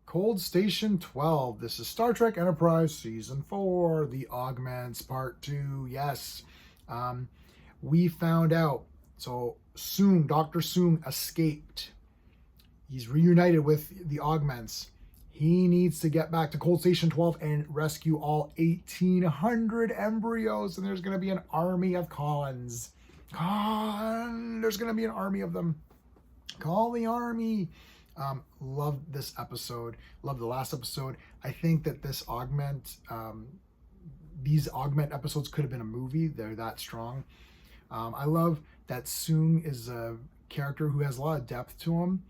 Cold Station 12. This is Star Trek Enterprise Season 4, The Augments Part 2. Yes. Um, we found out. So Soong, Dr. Soong escaped. He's reunited with the Augments. He needs to get back to Cold Station 12 and rescue all 1,800 embryos. And there's going to be an army of Khans. There's going to be an army of them. Call the army. Love this episode. Love the last episode. I think that these augment episodes could have been a movie. They're that strong. I love that Soong is a character who has a lot of depth to him.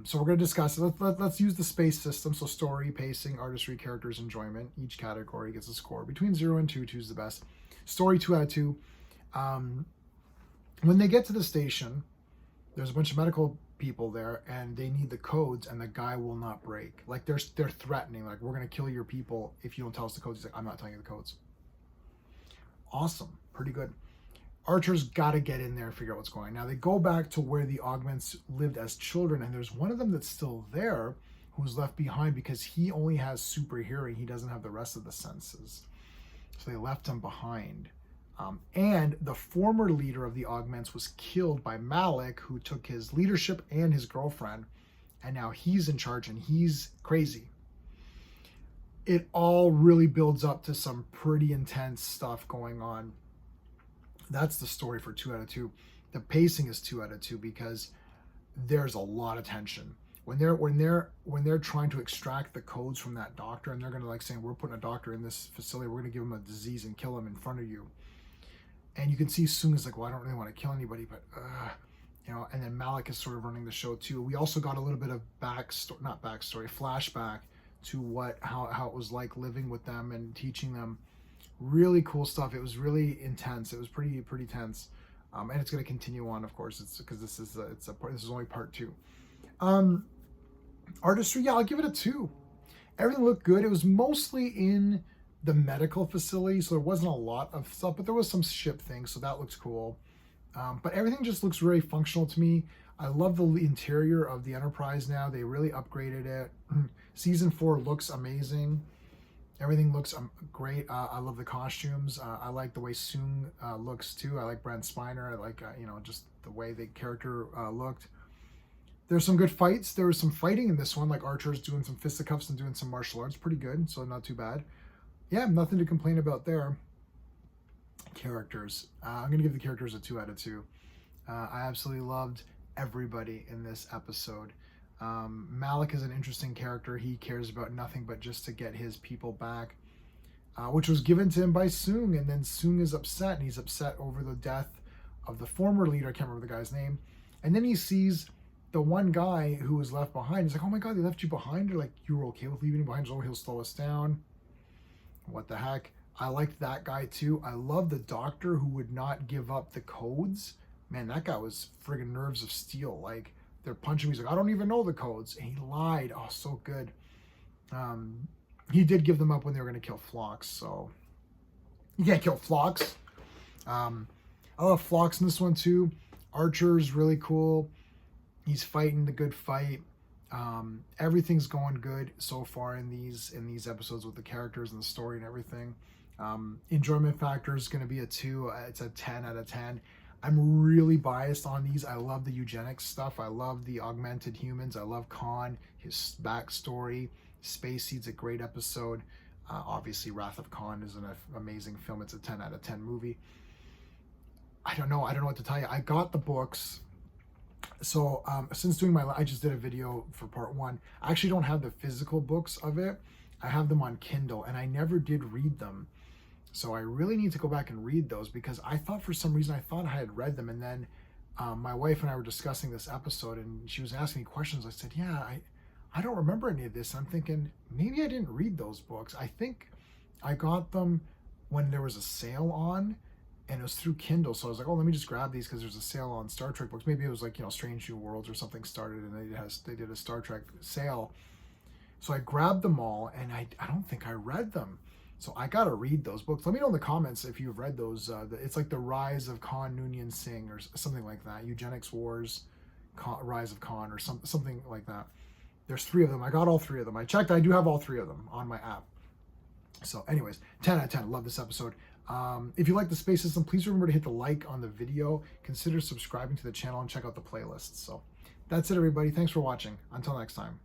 So we're going to discuss it. Let's use the space system. So story, pacing, artistry, characters, enjoyment. Each category gets a score between 0 and 2. 2 is the best. Story, 2 out of 2. When they get to the station, there's a bunch of medical people there and they need the codes, and the guy will not break. Like they're threatening, like, we're going to kill your people if you don't tell us the codes. He's like, I'm not telling you the codes. Awesome. Pretty good. Archer's got to get in there and figure out what's going on. Now they go back to where the Augments lived as children, and there's one of them that's still there who's left behind because he only has super hearing. He doesn't have the rest of the senses. So they left him behind. And the former leader of the Augments was killed by Malik, who took his leadership and his girlfriend, and now he's in charge and he's crazy. It all really builds up to some pretty intense stuff going on. That's the story for 2 out of 2. The pacing is 2 out of 2 because there's a lot of tension. When they're trying to extract the codes from that doctor, and they're gonna like saying, we're putting a doctor in this facility, we're gonna give him a disease and kill him in front of you. And you can see Soong is like, well, I don't really want to kill anybody, but and then Malik is sort of running the show too. We also got a little bit of flashback to how it was like living with them and teaching them. Really cool stuff. It was really intense. It was pretty tense, and it's going to continue on, of course. It's because this is only part 2. Artistry, yeah, I'll give it a 2. Everything looked good. It was mostly in the medical facility, so there wasn't a lot of stuff, but there was some ship things, so that looks cool. But everything just looks very functional to me. I love the interior of the Enterprise now. They really upgraded it. Season 4 looks amazing. Everything looks great. I love the costumes. I like the way Soong looks too. I like Brent Spiner. I like just the way the character looked. There's some good fights. There was some fighting in this one, like Archer's doing some fisticuffs and doing some martial arts. Pretty good, so not too bad. Yeah, nothing to complain about there. Characters. I'm going to give the characters a 2 out of 2. I absolutely loved everybody in this episode. Malik is an interesting character. He cares about nothing but just to get his people back, which was given to him by Soong. And then Soong is upset, and he's upset over the death of the former leader. I can't remember the guy's name. And then he sees the one guy who was left behind. He's like, oh my God, they left you behind? They're like, you were okay with leaving him behind? So he'll slow us down. What the heck? I liked that guy too. I love the doctor who would not give up the codes. Man, that guy was friggin' nerves of steel. Like, they're punching me. He's like, I don't even know the codes. And he lied. Oh, so good. He did give them up when they were going to kill Phlox. So you can't kill Phlox. I love Phlox in this one too. Archer's really cool. He's fighting the good fight. Everything's going good so far in these episodes with the characters and the story and everything. Enjoyment factor is going to be a 2. It's a 10 out of 10. I'm really biased on these. I love the eugenics stuff. I love the augmented humans. I love Khan, his backstory. Space Seed's a great episode. Obviously, Wrath of Khan is an amazing film. It's a 10 out of 10 movie. I don't know what to tell you. I got the books. So since doing I just did a video for part 1. I actually don't have the physical books of it. I have them on Kindle, and I never did read them. So I really need to go back and read those, because I thought for some reason I had read them, and then my wife and I were discussing this episode, and she was asking me questions. I said, yeah, I don't remember any of this. I'm thinking maybe I didn't read those books. I think I got them when there was a sale on, and it was through Kindle. So I was like, oh, let me just grab these because there's a sale on Star Trek books. Maybe it was like, Strange New Worlds or something started, and they did a Star Trek sale. So I grabbed them all, and I don't think I read them. So I got to read those books. Let me know in the comments if you've read those. It's like The Rise of Khan Noonien Singh or something like that. Eugenics Wars, Rise of Khan, or something like that. There's 3 of them. I got all 3 of them. I checked. I do have all 3 of them on my app. So anyways, 10 out of 10. Love this episode. If you like the Space System, please remember to hit the like on the video. Consider subscribing to the channel and check out the playlists. So that's it, everybody. Thanks for watching. Until next time.